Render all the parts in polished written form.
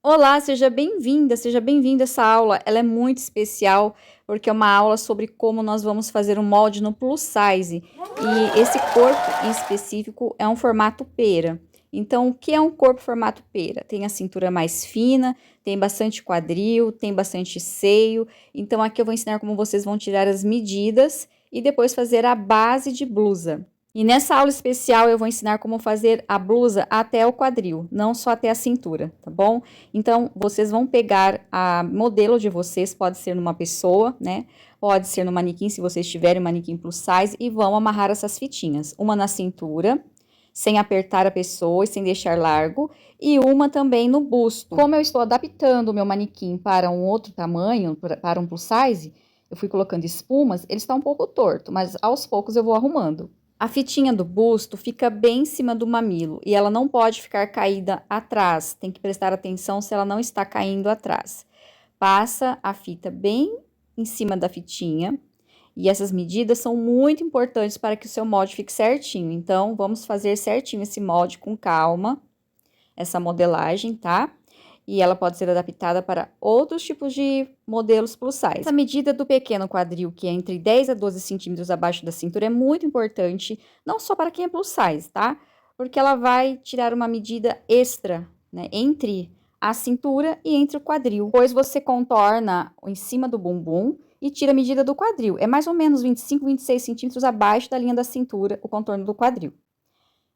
Olá, seja bem-vindo a essa aula. Ela é muito especial porque é uma aula sobre como nós vamos fazer um molde no plus size. E esse corpo em específico é um formato pera. Então, o que é um corpo formato pera? Tem a cintura mais fina, tem bastante quadril, tem bastante seio. Então, aqui eu vou ensinar como vocês vão tirar as medidas e depois fazer a base de blusa. E nessa aula especial eu vou ensinar como fazer a blusa até o quadril, não só até a cintura, tá bom? Então, vocês vão pegar a modelo de vocês, pode ser numa pessoa, né? Pode ser no manequim, se vocês tiverem um manequim plus size, e vão amarrar essas fitinhas. Uma na cintura, sem apertar a pessoa e sem deixar largo, e uma também no busto. Como eu estou adaptando o meu manequim para um outro tamanho, para um plus size, eu fui colocando espumas, ele está um pouco torto, mas aos poucos eu vou arrumando. A fitinha do busto fica bem em cima do mamilo e ela não pode ficar caída atrás. Tem que prestar atenção se ela não está caindo atrás. Passa a fita bem em cima da fitinha e essas medidas são muito importantes para que o seu molde fique certinho. Então, vamos fazer certinho esse molde com calma, essa modelagem, tá? E ela pode ser adaptada para outros tipos de modelos plus size. Essa medida do pequeno quadril, que é entre 10 a 12 centímetros abaixo da cintura, é muito importante, não só para quem é plus size, tá? Porque ela vai tirar uma medida extra, né, entre a cintura e entre o quadril. Depois você contorna em cima do bumbum e tira a medida do quadril. É mais ou menos 25, 26 centímetros abaixo da linha da cintura, o contorno do quadril.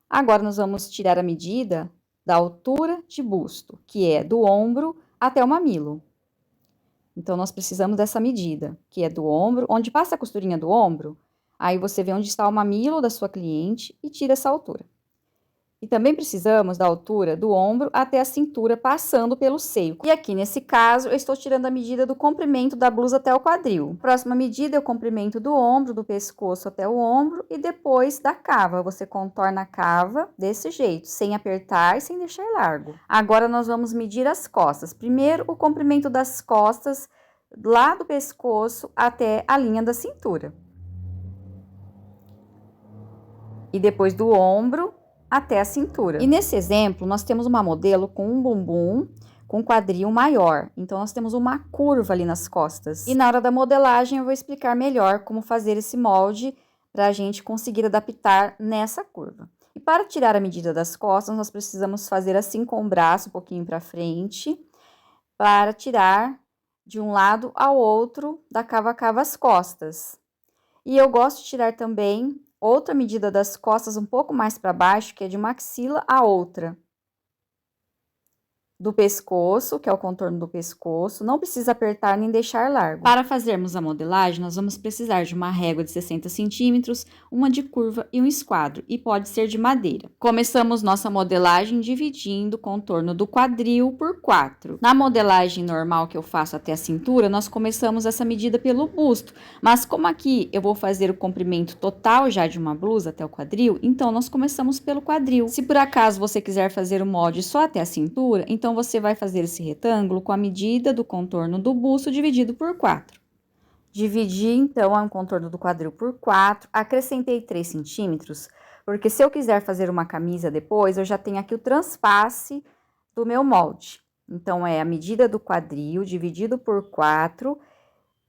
Agora, nós vamos tirar a medida da altura de busto, que é do ombro até o mamilo. Então, nós precisamos dessa medida, que é do ombro, onde passa a costurinha do ombro, aí você vê onde está o mamilo da sua cliente e tira essa altura. E também precisamos da altura do ombro até a cintura, passando pelo seio. E aqui, nesse caso, eu estou tirando a medida do comprimento da blusa até o quadril. Próxima medida é o comprimento do ombro, do pescoço até o ombro e depois da cava. Você contorna a cava desse jeito, sem apertar e sem deixar largo. Agora, nós vamos medir as costas. Primeiro, o comprimento das costas, lá do pescoço até a linha da cintura. E depois do ombro até a cintura. E nesse exemplo, nós temos uma modelo com um bumbum com quadril maior. Então, nós temos uma curva ali nas costas. E na hora da modelagem, eu vou explicar melhor como fazer esse molde para a gente conseguir adaptar nessa curva. E para tirar a medida das costas, nós precisamos fazer assim com o braço um pouquinho para frente, para tirar de um lado ao outro da cava a cava as costas. E eu gosto de tirar também outra medida das costas um pouco mais para baixo, que é de uma axila a outra. Do pescoço, que é o contorno do pescoço, não precisa apertar nem deixar largo. Para fazermos a modelagem, nós vamos precisar de uma régua de 60 centímetros, uma de curva e um esquadro, e pode ser de madeira. Começamos nossa modelagem dividindo o contorno do quadril por 4. Na modelagem normal que eu faço até a cintura, nós começamos essa medida pelo busto, mas como aqui eu vou fazer o comprimento total já de uma blusa até o quadril, então nós começamos pelo quadril. Se por acaso você quiser fazer o molde só até a cintura, então você vai fazer esse retângulo com a medida do contorno do busto dividido por 4. Dividi, então, o contorno do quadril por 4, acrescentei 3 centímetros, porque se eu quiser fazer uma camisa depois, eu já tenho aqui o transpasse do meu molde. Então, é a medida do quadril dividido por 4.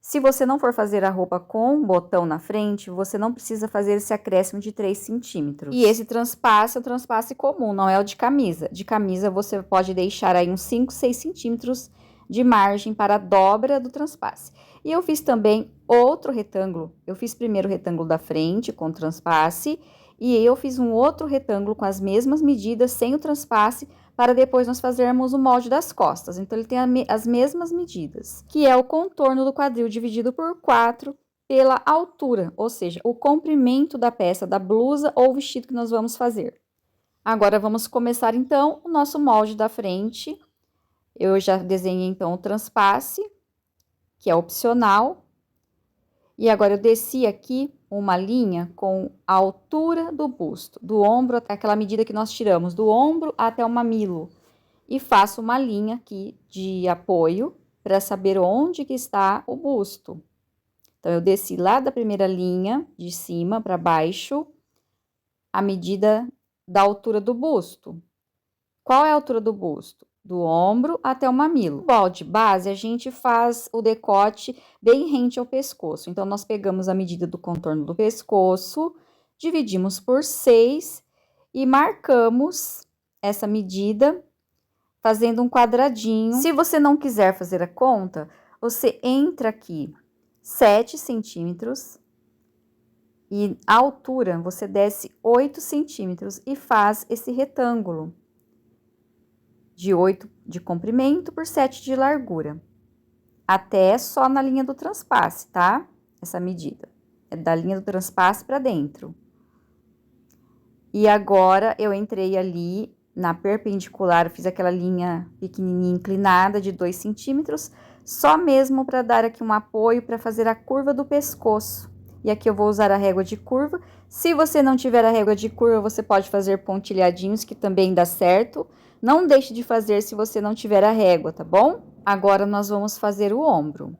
Se você não for fazer a roupa com um botão na frente, você não precisa fazer esse acréscimo de 3 centímetros. E esse transpasse é o transpasse comum, não é o de camisa. De camisa, você pode deixar aí uns 5, 6 centímetros de margem para a dobra do transpasse. E eu fiz também outro retângulo. Eu fiz primeiro o retângulo da frente com transpasse e eu fiz um outro retângulo com as mesmas medidas, sem o transpasse, para depois nós fazermos o molde das costas. Então, ele tem as mesmas medidas, que é o contorno do quadril dividido por 4 pela altura, ou seja, o comprimento da peça da blusa ou vestido que nós vamos fazer. Agora, vamos começar, então, o nosso molde da frente. Eu já desenhei, então, o transpasse, que é opcional. E agora, eu desci aqui uma linha com a altura do busto, do ombro até aquela medida que nós tiramos, do ombro até o mamilo. E faço uma linha aqui de apoio para saber onde que está o busto. Então, eu desci lá da primeira linha, de cima para baixo, a medida da altura do busto. Qual é a altura do busto? do ombro até o mamilo. No molde base, a gente faz o decote bem rente ao pescoço. Então, nós pegamos a medida do contorno do pescoço, dividimos por 6 e marcamos essa medida fazendo um quadradinho. Se você não quiser fazer a conta, você entra aqui 7 centímetros e a altura você desce 8 centímetros e faz esse retângulo de 8 de comprimento por 7 de largura, até só na linha do transpasse, tá? Essa medida é da linha do transpasse para dentro. E agora eu entrei ali na perpendicular, fiz aquela linha pequenininha inclinada de 2 centímetros, só mesmo para dar aqui um apoio para fazer a curva do pescoço. E aqui eu vou usar a régua de curva. Se você não tiver a régua de curva, você pode fazer pontilhadinhos, que também dá certo. Não deixe de fazer se você não tiver a régua, tá bom? Agora, nós vamos fazer o ombro.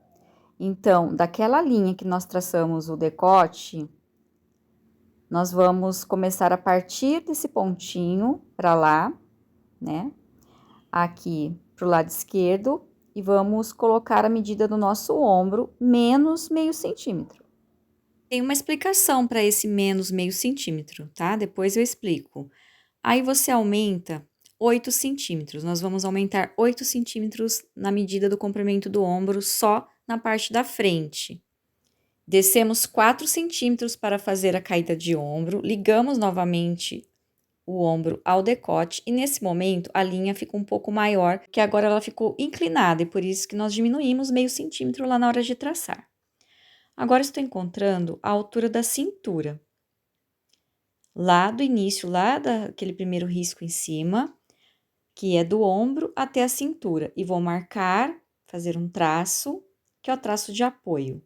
Então, daquela linha que nós traçamos o decote, nós vamos começar a partir desse pontinho para lá, né? Aqui pro lado esquerdo, e vamos colocar a medida do nosso ombro, menos meio centímetro. Tem uma explicação para esse menos meio centímetro, tá? Depois eu explico. Aí você aumenta 8 centímetros. Nós vamos aumentar 8 centímetros na medida do comprimento do ombro, só na parte da frente. Descemos 4 centímetros para fazer a caída de ombro, ligamos novamente o ombro ao decote e nesse momento a linha fica um pouco maior, que agora ela ficou inclinada e por isso que nós diminuímos meio centímetro lá na hora de traçar. Agora estou encontrando a altura da cintura. Lá do início, lá daquele primeiro risco em cima, que é do ombro até a cintura, e vou marcar, fazer um traço, que é o traço de apoio.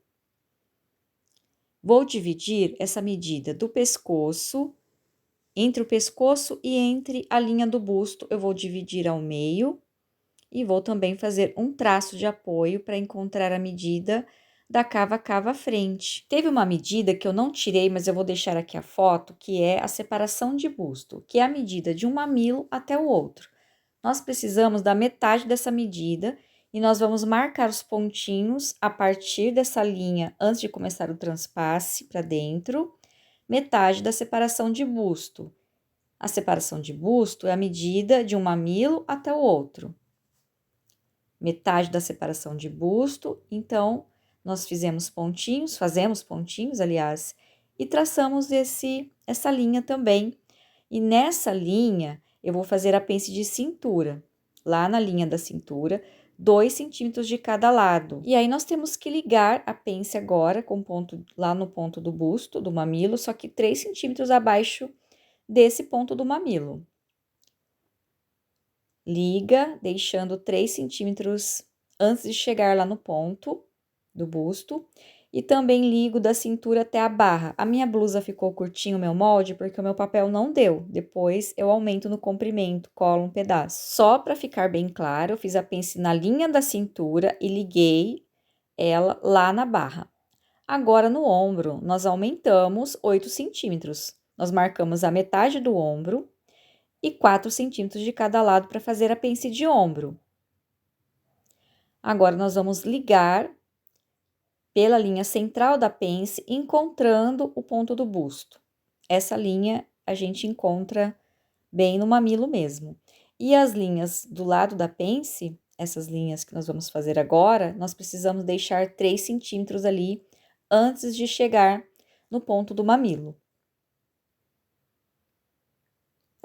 Vou dividir essa medida do pescoço, entre o pescoço e entre a linha do busto, eu vou dividir ao meio e vou também fazer um traço de apoio para encontrar a medida da cava a cava frente. Teve uma medida que eu não tirei, mas eu vou deixar aqui a foto, que é a separação de busto, que é a medida de um mamilo até o outro. Nós precisamos da metade dessa medida e nós vamos marcar os pontinhos a partir dessa linha antes de começar o transpasse para dentro, metade da separação de busto. A separação de busto é a medida de um mamilo até o outro. Metade da separação de busto, então, nós fazemos pontinhos, aliás, e traçamos essa linha também. E nessa linha, eu vou fazer a pence de cintura. Lá na linha da cintura, 2 centímetros de cada lado. E aí, nós temos que ligar a pence agora com ponto lá no ponto do busto, do mamilo, só que 3 centímetros abaixo desse ponto do mamilo. Liga, deixando 3 centímetros antes de chegar lá no ponto do busto. E também ligo da cintura até a barra. A minha blusa ficou curtinho, o meu molde, porque o meu papel não deu. Depois, eu aumento no comprimento, colo um pedaço. Só para ficar bem claro, eu fiz a pence na linha da cintura e liguei ela lá na barra. Agora, no ombro, nós aumentamos 8 centímetros. Nós marcamos a metade do ombro e 4 centímetros de cada lado para fazer a pence de ombro. Agora, nós vamos ligar pela linha central da pence, encontrando o ponto do busto. Essa linha a gente encontra bem no mamilo mesmo. E as linhas do lado da pence, essas linhas que nós vamos fazer agora, nós precisamos deixar 3 centímetros ali antes de chegar no ponto do mamilo.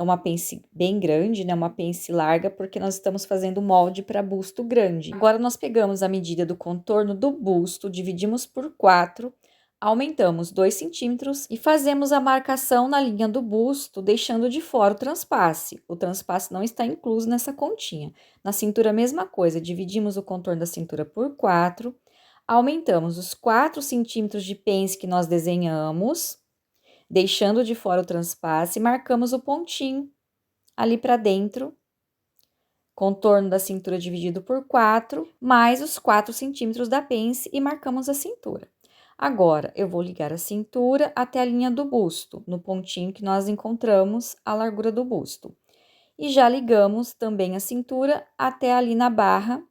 É uma pence bem grande, né? Uma pence larga, porque nós estamos fazendo molde para busto grande. Agora, nós pegamos a medida do contorno do busto, dividimos por 4, aumentamos 2 centímetros e fazemos a marcação na linha do busto, deixando de fora o transpasse. O transpasse não está incluso nessa continha. Na cintura, a mesma coisa, dividimos o contorno da cintura por 4, aumentamos os 4 centímetros de pence que nós desenhamos, deixando de fora o transpasse, marcamos o pontinho ali para dentro, contorno da cintura dividido por 4, mais os 4 centímetros da pence e marcamos a cintura. Agora, eu vou ligar a cintura até a linha do busto, no pontinho que nós encontramos a largura do busto. E já ligamos também a cintura até ali na barra,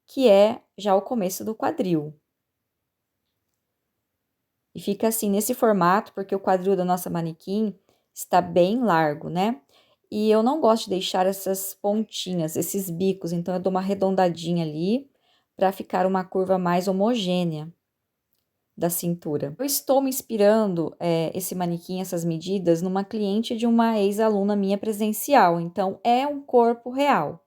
que é já o começo do quadril. E fica assim, nesse formato, porque o quadril da nossa manequim está bem largo, né? E eu não gosto de deixar essas pontinhas, esses bicos, então eu dou uma arredondadinha ali para ficar uma curva mais homogênea da cintura. Eu estou me inspirando esse manequim, essas medidas, numa cliente de uma ex-aluna minha presencial, então é um corpo real.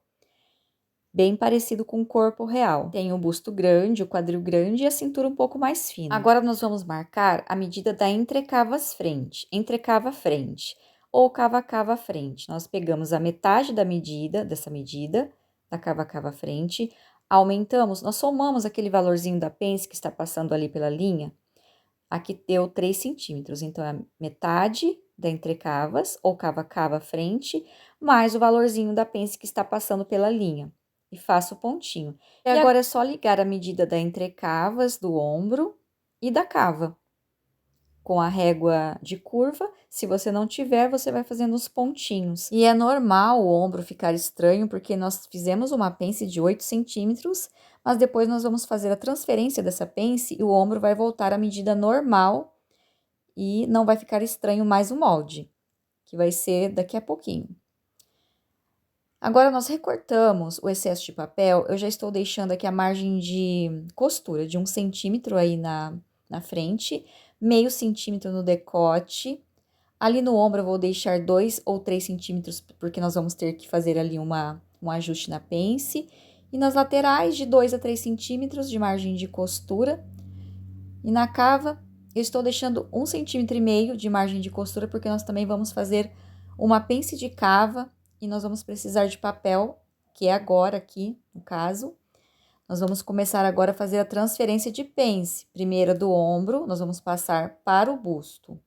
Bem parecido com o corpo real. Tem o busto grande, o quadril grande e a cintura um pouco mais fina. Agora, nós vamos marcar a medida da entrecavas frente, entrecava frente ou cava-cava frente. Nós pegamos a metade da medida, dessa medida, da cava-cava frente, aumentamos, nós somamos aquele valorzinho da pence que está passando ali pela linha. Aqui deu 3 centímetros, então, é metade da entrecavas ou cava-cava frente, mais o valorzinho da pence que está passando pela linha. E faço o pontinho. E agora é só ligar a medida da entrecavas, do ombro e da cava. Com a régua de curva, se você não tiver, você vai fazendo os pontinhos. E é normal o ombro ficar estranho, porque nós fizemos uma pence de 8 centímetros, mas depois nós vamos fazer a transferência dessa pence e o ombro vai voltar à medida normal e não vai ficar estranho mais o molde, que vai ser daqui a pouquinho. Agora, nós recortamos o excesso de papel, eu já estou deixando aqui a margem de costura de 1 centímetro aí na frente, meio centímetro no decote. Ali no ombro eu vou deixar 2 ou 3 centímetros, porque nós vamos ter que fazer ali um ajuste na pence. E nas laterais, de 2 a 3 centímetros de margem de costura. E na cava, eu estou deixando 1,5 centímetro de margem de costura, porque nós também vamos fazer uma pence de cava e nós vamos precisar de papel, que é agora aqui, no caso. Nós vamos começar agora a fazer a transferência de pence. Primeiro do ombro, nós vamos passar para o busto.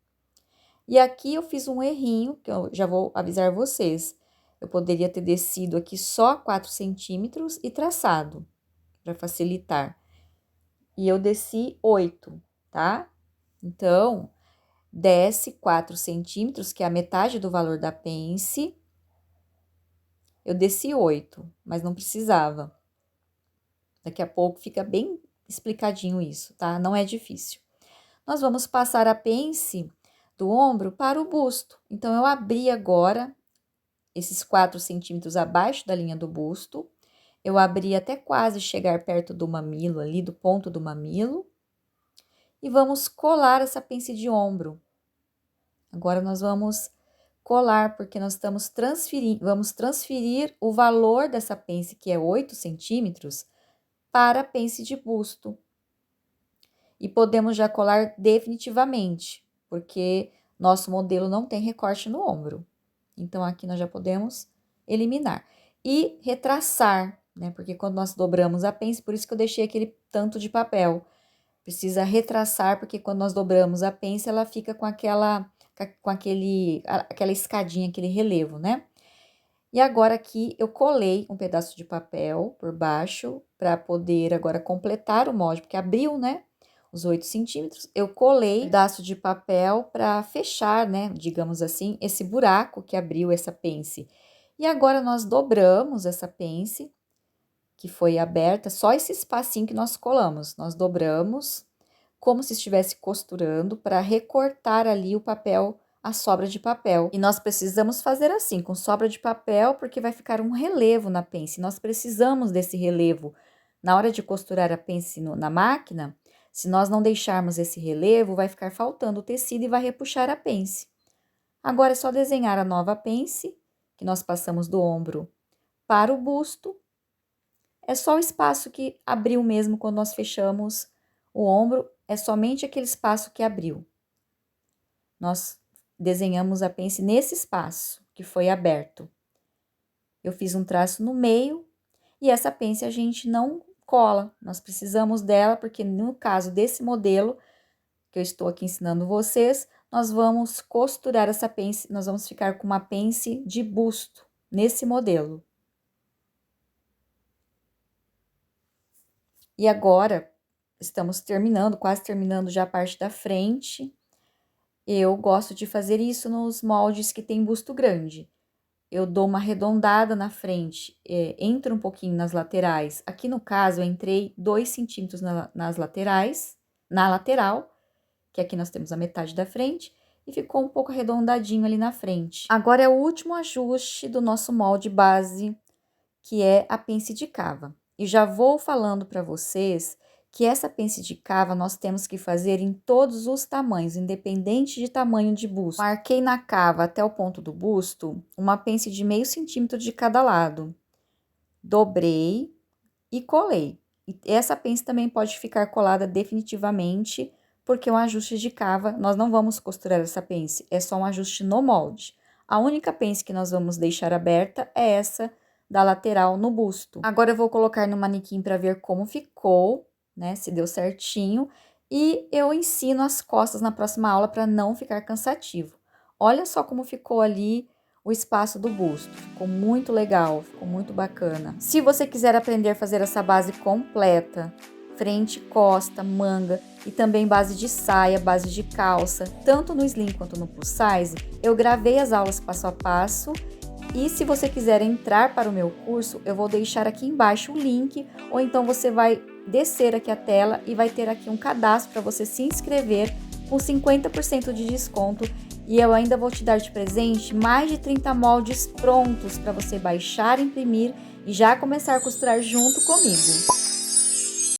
E aqui eu fiz um errinho, que eu já vou avisar vocês. Eu poderia ter descido aqui só 4 centímetros e traçado, para facilitar. E eu desci 8, tá? Então, desce 4 centímetros, que é a metade do valor da pence. Eu desci 8, mas não precisava. Daqui a pouco fica bem explicadinho isso, tá? Não é difícil. Nós vamos passar a pence do ombro para o busto. Então, eu abri agora esses 4 centímetros abaixo da linha do busto. Eu abri até quase chegar perto do mamilo ali, do ponto do mamilo. E vamos colar essa pence de ombro. Agora, nós vamos colar, porque nós estamos vamos transferir o valor dessa pence, que é 8 centímetros, para a pence de busto. E podemos já colar definitivamente, porque nosso modelo não tem recorte no ombro. Então, aqui nós já podemos eliminar. E retraçar, né? Porque quando nós dobramos a pence, por isso que eu deixei aquele tanto de papel. Precisa retraçar, porque quando nós dobramos a pence, ela fica com aquela escadinha, aquele relevo, né? E agora aqui eu colei um pedaço de papel por baixo para poder agora completar o molde, porque abriu, né? Os 8 centímetros. Eu colei um pedaço de papel para fechar, né? Digamos assim, esse buraco que abriu essa pence. E agora nós dobramos essa pence que foi aberta, só esse espacinho que nós colamos. Nós dobramos como se estivesse costurando para recortar ali o papel, a sobra de papel. E nós precisamos fazer assim, com sobra de papel, porque vai ficar um relevo na pence. Nós precisamos desse relevo. Na hora de costurar a pence na máquina, se nós não deixarmos esse relevo, vai ficar faltando o tecido e vai repuxar a pence. Agora é só desenhar a nova pence, que nós passamos do ombro para o busto. É só o espaço que abriu mesmo quando nós fechamos o ombro, é somente aquele espaço que abriu. Nós desenhamos a pence nesse espaço que foi aberto. Eu fiz um traço no meio e essa pence a gente não cola. Nós precisamos dela porque no caso desse modelo que eu estou aqui ensinando vocês, nós vamos costurar essa pence, nós vamos ficar com uma pence de busto nesse modelo. E agora, estamos terminando, quase terminando já a parte da frente. Eu gosto de fazer isso nos moldes que tem busto grande. eu dou uma arredondada na frente, entro um pouquinho nas laterais. Aqui no caso, eu entrei 2 centímetros nas laterais, na lateral, que aqui nós temos a metade da frente, e ficou um pouco arredondadinho ali na frente. Agora é o último ajuste do nosso molde base, que é a pence de cava. E já vou falando para vocês que essa pence de cava nós temos que fazer em todos os tamanhos, independente de tamanho de busto. Marquei na cava até o ponto do busto uma pence de meio centímetro de cada lado. Dobrei e colei. E essa pence também pode ficar colada definitivamente, porque o ajuste de cava, nós não vamos costurar essa pence, é só um ajuste no molde. A única pence que nós vamos deixar aberta é essa da lateral no busto. Agora eu vou colocar no manequim para ver como ficou, né, se deu certinho, e eu ensino as costas na próxima aula para não ficar cansativo. Olha só como ficou ali o espaço do busto, ficou muito legal, ficou muito bacana. Se você quiser aprender a fazer essa base completa, frente, costa, manga e também base de saia, base de calça, tanto no slim quanto no plus size, eu gravei as aulas passo a passo. E se você quiser entrar para o meu curso, eu vou deixar aqui embaixo o link, ou então você vai descer aqui a tela e vai ter aqui um cadastro para você se inscrever com 50% de desconto. E eu ainda vou te dar de presente mais de 30 moldes prontos para você baixar, imprimir e já começar a costurar junto comigo.